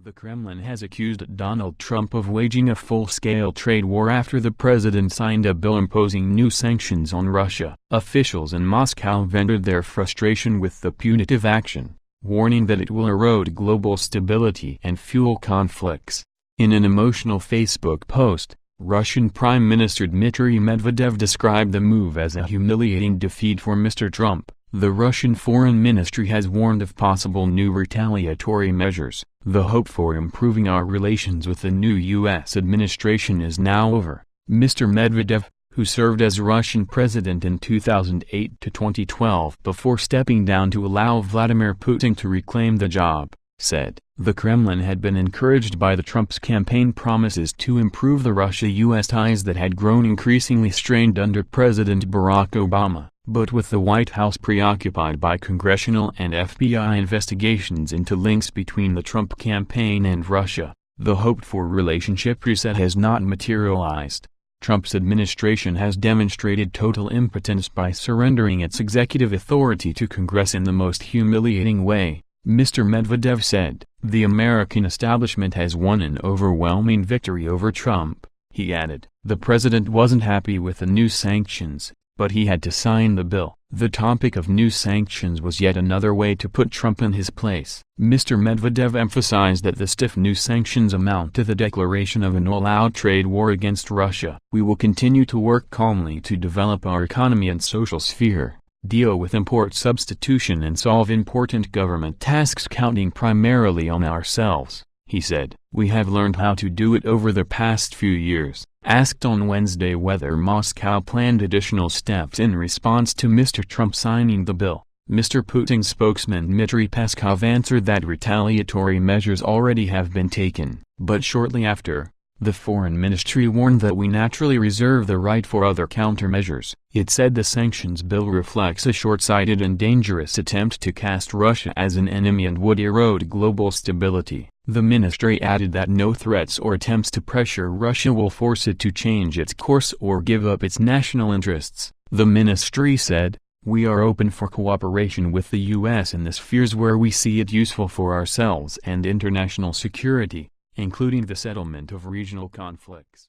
The Kremlin has accused Donald Trump of waging a full-scale trade war after the president signed a bill imposing new sanctions on Russia. Officials in Moscow vented their frustration with the punitive action, warning that it will erode global stability and fuel conflicts. In an emotional Facebook post, Russian Prime Minister Dmitry Medvedev described the move as a humiliating defeat for Mr. Trump. The Russian Foreign Ministry has warned of possible new retaliatory measures. The hope for improving our relations with the new U.S. administration is now over. Mr. Medvedev, who served as Russian president in 2008 to 2012 before stepping down to allow Vladimir Putin to reclaim the job, said, the Kremlin had been encouraged by the Trump's campaign promises to improve the Russia-U.S. ties that had grown increasingly strained under President Barack Obama. But with the White House preoccupied by congressional and FBI investigations into links between the Trump campaign and Russia, the hoped-for relationship reset has not materialized. Trump's administration has demonstrated total impotence by surrendering its executive authority to Congress in the most humiliating way, Mr. Medvedev said. The American establishment has won an overwhelming victory over Trump, he added. The president wasn't happy with the new sanctions, but he had to sign the bill. The topic of new sanctions was yet another way to put Trump in his place. Mr. Medvedev emphasized that the stiff new sanctions amount to the declaration of an all-out trade war against Russia. We will continue to work calmly to develop our economy and social sphere, deal with import substitution and solve important government tasks counting primarily on ourselves, he said. We have learned how to do it over the past few years. Asked on Wednesday whether Moscow planned additional steps in response to Mr. Trump signing the bill, Mr. Putin's spokesman Dmitry Peskov answered that retaliatory measures already have been taken. But shortly after, the foreign ministry warned that we naturally reserve the right for other countermeasures. It said the sanctions bill reflects a short-sighted and dangerous attempt to cast Russia as an enemy and would erode global stability. The ministry added that no threats or attempts to pressure Russia will force it to change its course or give up its national interests. The ministry said, "We are open for cooperation with the U.S. in the spheres where we see it useful for ourselves and international security, including the settlement of regional conflicts."